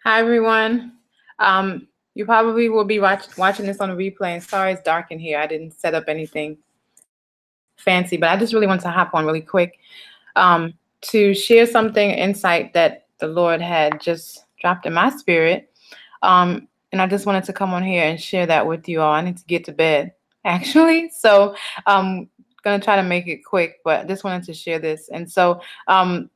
Hi, everyone. You probably will be watching this on a replay. And sorry it's dark in here. I didn't set up anything fancy, but I just really wanted to hop on really quick to share something, insight that the Lord had just dropped in my spirit. And I just wanted to come on here and share that with you all. I need to get to bed, actually. So I'm going to try to make it quick, but I just wanted to share this. And so I,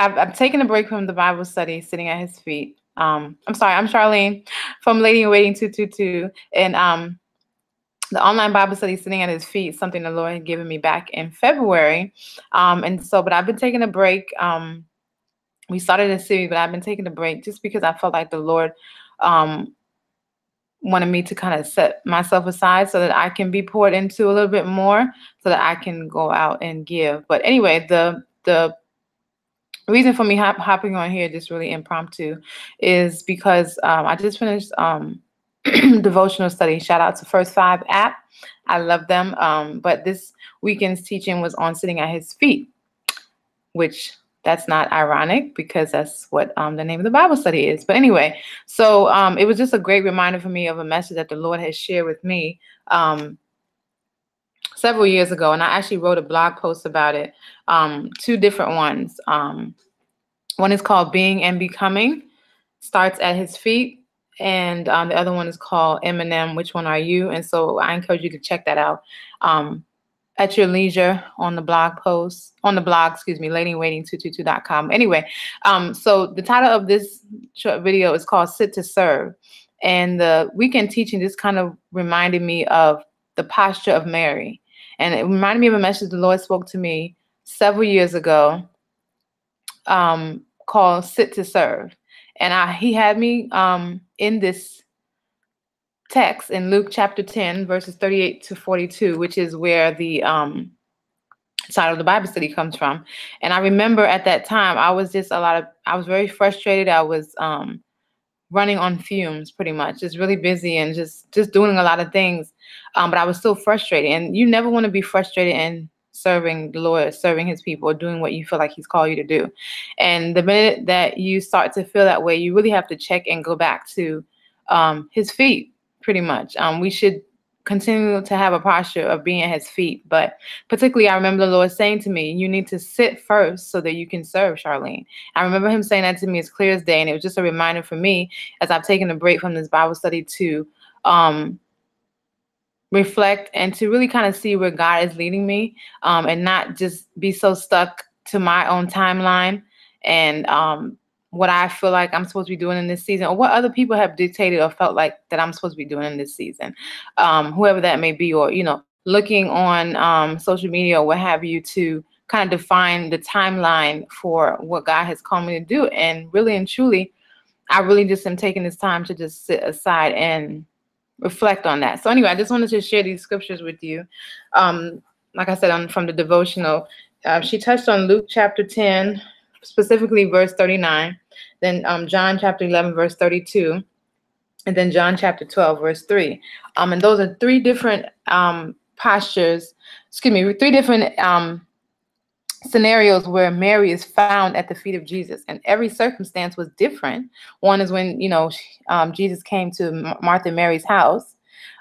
I've taken a break from the Bible study, sitting at his feet. I'm sorry, I'm Charlene from Lady in Waiting 222. And the online Bible study, sitting at his feet, something the Lord had given me back in February. But I've been taking a break. We started a series, but I've been taking a break just because I felt like the Lord wanted me to kind of set myself aside so that I can be poured into a little bit more, so that I can go out and give. But anyway, the reason for me hopping on here just really impromptu is because I just finished devotional study. Shout out to First Five app. I love them. But this weekend's teaching was on sitting at his feet, which that's not ironic because that's what the name of the Bible study is. But anyway, so it was just a great reminder for me of a message that the Lord has shared with me several years ago. And I actually wrote a blog post about it, two different ones. One is called Being and Becoming, starts at his feet. And the other one is called Eminem, Which One Are You? And so I encourage you to check that out at your leisure on the blog, ladywaiting222.com. Anyway, so the title of this short video is called Sit to Serve. And the weekend teaching just kind of reminded me of the posture of Mary. And it reminded me of a message the Lord spoke to me several years ago called Sit to Serve. And he had me in this text in Luke chapter 10, verses 38 to 42, which is where the title of the Bible study comes from. And I remember at that time, I was very frustrated. I was running on fumes pretty much, just really busy and just doing a lot of things. But I was still frustrated. And you never want to be frustrated in serving the Lord, serving his people, or doing what you feel like he's called you to do. And the minute that you start to feel that way, you really have to check and go back to his feet, pretty much. We should continue to have a posture of being at his feet. But particularly, I remember the Lord saying to me, you need to sit first so that you can serve, Charlene. I remember him saying that to me as clear as day. And it was just a reminder for me, as I've taken a break from this Bible study, to reflect and to really kind of see where God is leading me, and not just be so stuck to my own timeline and what I feel like I'm supposed to be doing in this season, or what other people have dictated or felt like that I'm supposed to be doing in this season, whoever that may be, or, looking on social media or what have you to kind of define the timeline for what God has called me to do. And really and truly, I really just am taking this time to just sit aside and reflect on that. So anyway, I just wanted to share these scriptures with you. Like I said, from the devotional, she touched on Luke chapter 10, specifically verse 39, then John chapter 11, verse 32, and then John chapter 12, verse 3. And those are three different three different scenarios where Mary is found at the feet of Jesus, and every circumstance was different. One is when Jesus came to Martha and Mary's house.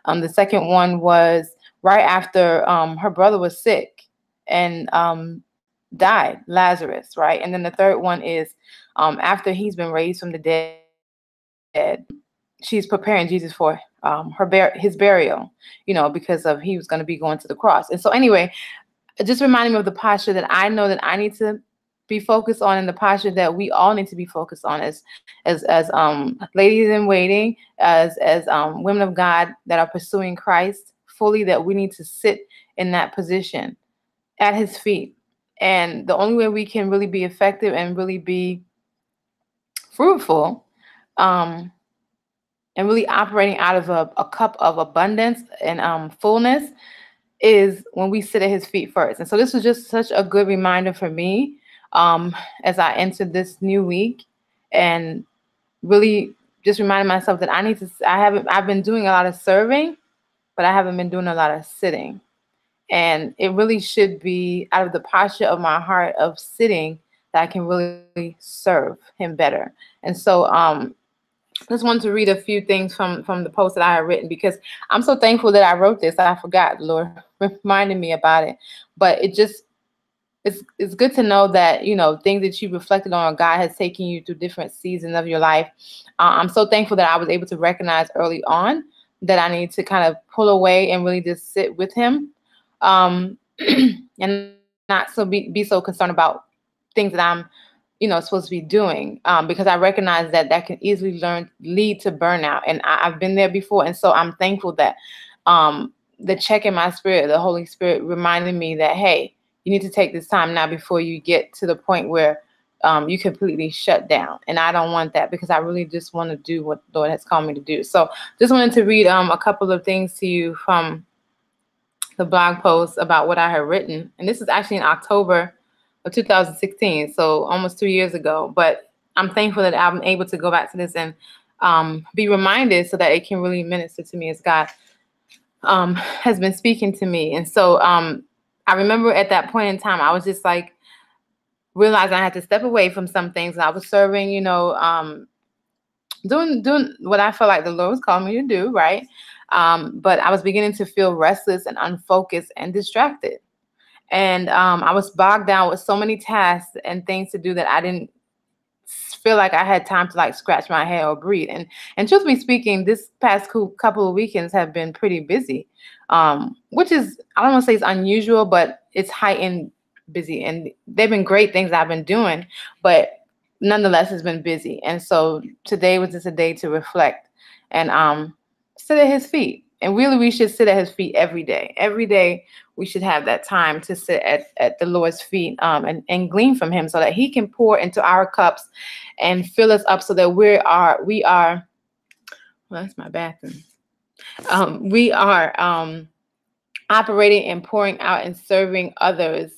The second one was right after her brother was sick and died, Lazarus, right? And then the third one is after he's been raised from the dead. She's preparing Jesus for his burial, because of he was going to be going to the cross. And so anyway, it just reminded me of the posture that I know that I need to be focused on, and the posture that we all need to be focused on as ladies in waiting, as women of God that are pursuing Christ fully, that we need to sit in that position at his feet. And the only way we can really be effective and really be fruitful, and really operating out of a cup of abundance and fullness, is when we sit at his feet first. And so this was just such a good reminder for me as I entered this new week, and really just reminding myself that I've been doing a lot of serving, but I haven't been doing a lot of sitting. And it really should be out of the posture of my heart of sitting that I can really serve him better. And so just wanted to read a few things from the post that I had written, because I'm so thankful that I wrote this. I forgot, the Lord reminded me about it. But it's good to know that, things that you reflected on, God has taken you through different seasons of your life. I'm so thankful that I was able to recognize early on that I need to kind of pull away and really just sit with him, and not be so concerned about things that I'm, supposed to be doing, because I recognize that that can easily lead to burnout, and I've been there before. And so I'm thankful that the check in my spirit, the Holy Spirit reminded me that, hey, you need to take this time now before you get to the point where you completely shut down. And I don't want that, because I really just want to do what the Lord has called me to do. So just wanted to read a couple of things to you from the blog post about what I had written. And this is actually in October of 2016, so almost 2 years ago. But I'm thankful that I'm able to go back to this and be reminded, so that it can really minister to me as God has been speaking to me. And so I remember at that point in time, I was just like, realizing I had to step away from some things. I was serving, doing what I felt like the Lord was calling me to do, right? But I was beginning to feel restless and unfocused and distracted. And I was bogged down with so many tasks and things to do that I didn't feel like I had time to like scratch my head or breathe. And truthfully speaking, this past couple of weekends have been pretty busy, which is, I don't want to say it's unusual, but it's heightened busy. And they've been great things I've been doing, but nonetheless, it's been busy. And so today was just a day to reflect and sit at his feet. And really, we should sit at his feet every day. Every day, we should have that time to sit at the Lord's feet and glean from him, so that he can pour into our cups and fill us up, so that we are, well, that's my bathroom. We are operating and pouring out and serving others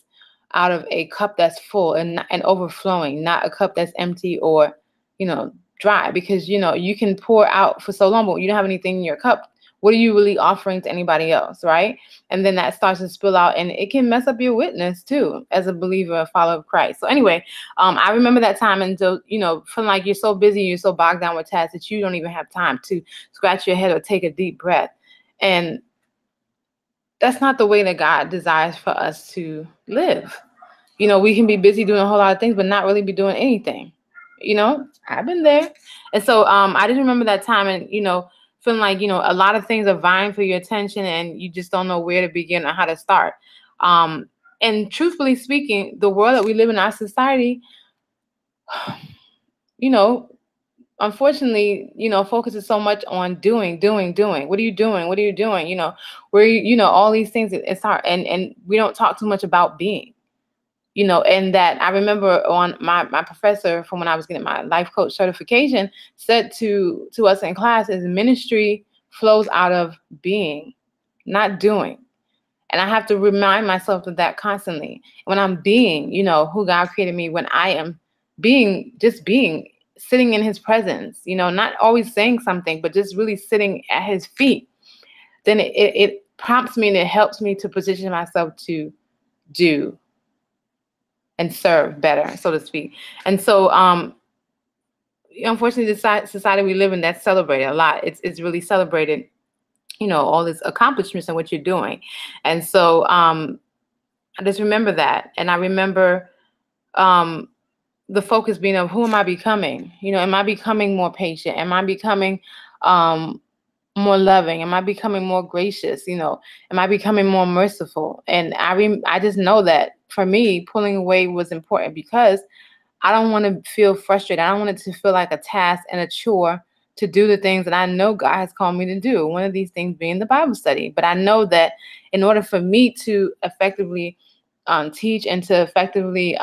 out of a cup that's full and overflowing, not a cup that's empty or, dry. Because, you can pour out for so long, but you don't have anything in your cup. What are you really offering to anybody else, right? And then that starts to spill out, and it can mess up your witness too, as a believer, a follower of Christ. So anyway, I remember that time, and so, feeling like you're so busy, you're so bogged down with tasks that you don't even have time to scratch your head or take a deep breath. And that's not the way that God desires for us to live. We can be busy doing a whole lot of things, but not really be doing anything. I've been there. And so I just remember that time, and, feeling like, a lot of things are vying for your attention, and you just don't know where to begin or how to start. And truthfully speaking, the world that we live in, our society, unfortunately, focuses so much on doing. What are you doing? What are you doing? All these things, it's hard. And we don't talk too much about being. And that I remember on my professor from when I was getting my life coach certification said to us in class, is ministry flows out of being, not doing. And I have to remind myself of that constantly. When I'm being, who God created me, when I am being, just being, sitting in his presence, not always saying something, but just really sitting at his feet, then it prompts me, and it helps me to position myself to do and serve better, so to speak. And so, unfortunately, the society we live in, that's celebrated a lot. It's really celebrated, all these accomplishments and what you're doing. And so, I just remember that. And I remember the focus being of, who am I becoming? Am I becoming more patient? Am I becoming more loving? Am I becoming more gracious? Am I becoming more merciful? And I just know that for me, pulling away was important, because I don't want to feel frustrated. I don't want it to feel like a task and a chore to do the things that I know God has called me to do. One of these things being the Bible study. But I know that in order for me to effectively teach and to effectively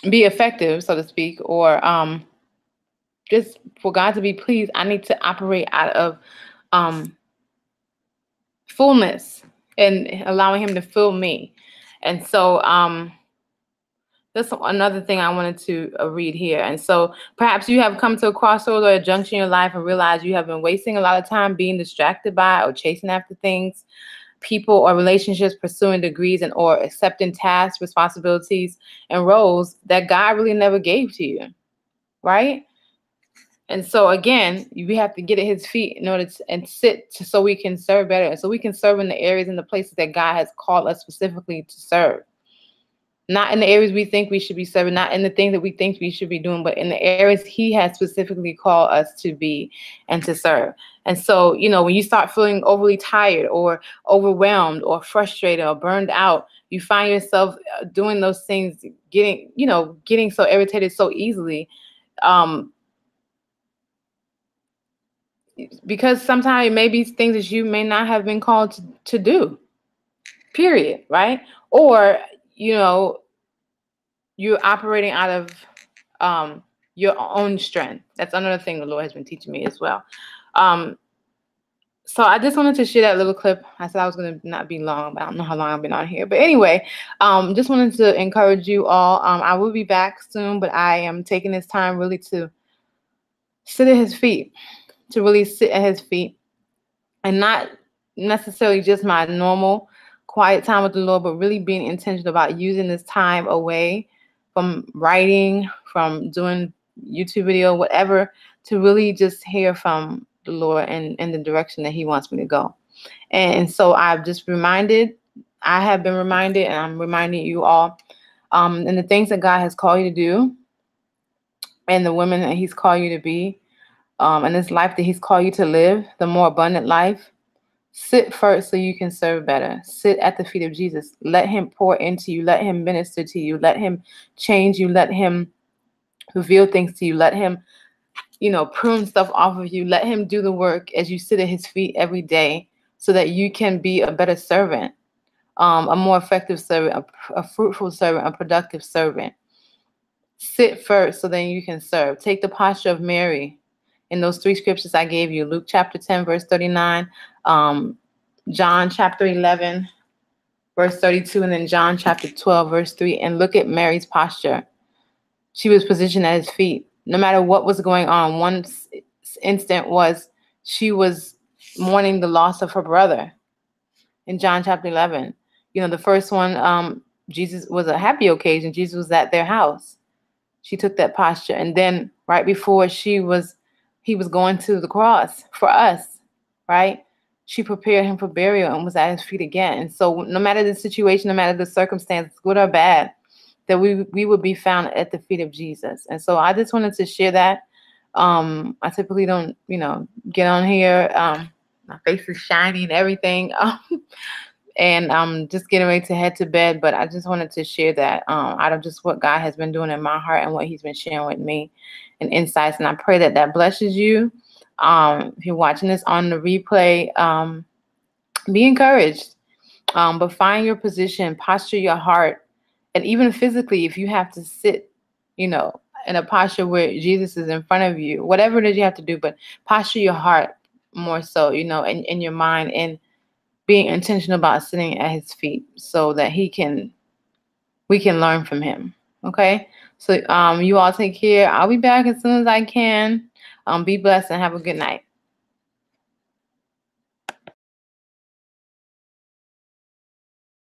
be effective, so to speak, or just for God to be pleased, I need to operate out of fullness and allowing him to fill me. And so that's another thing I wanted to read here. And so perhaps you have come to a crossroads or a junction in your life and realize you have been wasting a lot of time being distracted by or chasing after things people or relationships, pursuing degrees, and or accepting tasks, responsibilities, and roles that God really never gave to you, right? And so again, we have to get at his feet in order to and sit so we can serve better. And so we can serve in the areas and the places that God has called us specifically to serve. Not in the areas we think we should be serving, not in the things that we think we should be doing, but in the areas he has specifically called us to be and to serve. And so, when you start feeling overly tired or overwhelmed or frustrated or burned out, you find yourself doing those things, getting so irritated so easily. Because sometimes it may be things that you may not have been called to do, period, right? Or, you're operating out of your own strength. That's another thing the Lord has been teaching me as well. So I just wanted to share that little clip. I said I was going to not be long, but I don't know how long I've been on here. But anyway, just wanted to encourage you all. I will be back soon, but I am taking this time really to sit at his feet, to really sit at his feet, and not necessarily just my normal quiet time with the Lord, but really being intentional about using this time away from writing, from doing YouTube video, whatever, to really just hear from the Lord and the direction that he wants me to go. And so I have been reminded, and I'm reminding you all, and the things that God has called you to do, and the women that he's called you to be, and this life that he's called you to live, the more abundant life. Sit first so you can serve better. Sit at the feet of Jesus. Let him pour into you. Let him minister to you. Let him change you. Let him reveal things to you. Let him, prune stuff off of you. Let him do the work as you sit at his feet every day so that you can be a better servant, a more effective servant, a fruitful servant, a productive servant. Sit first so then you can serve. Take the posture of Mary in those 3 scriptures I gave you: Luke chapter 10, verse 39, John chapter 11, verse 32, and then John chapter 12, verse 3. And look at Mary's posture. She was positioned at his feet. No matter what was going on, one instant was she was mourning the loss of her brother in John chapter 11. The first one, Jesus was a happy occasion. Jesus was at their house. She took that posture. And then right before he was going to the cross for us, right? She prepared him for burial and was at his feet again. And so no matter the situation, no matter the circumstances, good or bad, that we would be found at the feet of Jesus. And so I just wanted to share that. I typically don't, get on here. My face is shiny and everything. And I'm just getting ready to head to bed, but I just wanted to share that out of just what God has been doing in my heart and what he's been sharing with me and insights. And I pray that that blesses you. If you're watching this on the replay, be encouraged, but find your position, posture your heart, and even physically, if you have to sit, in a posture where Jesus is in front of you, whatever it is you have to do, but posture your heart more so, in your mind, and being intentional about sitting at his feet so that we can learn from him. Okay. So you all take care. I'll be back as soon as I can. Be blessed and have a good night.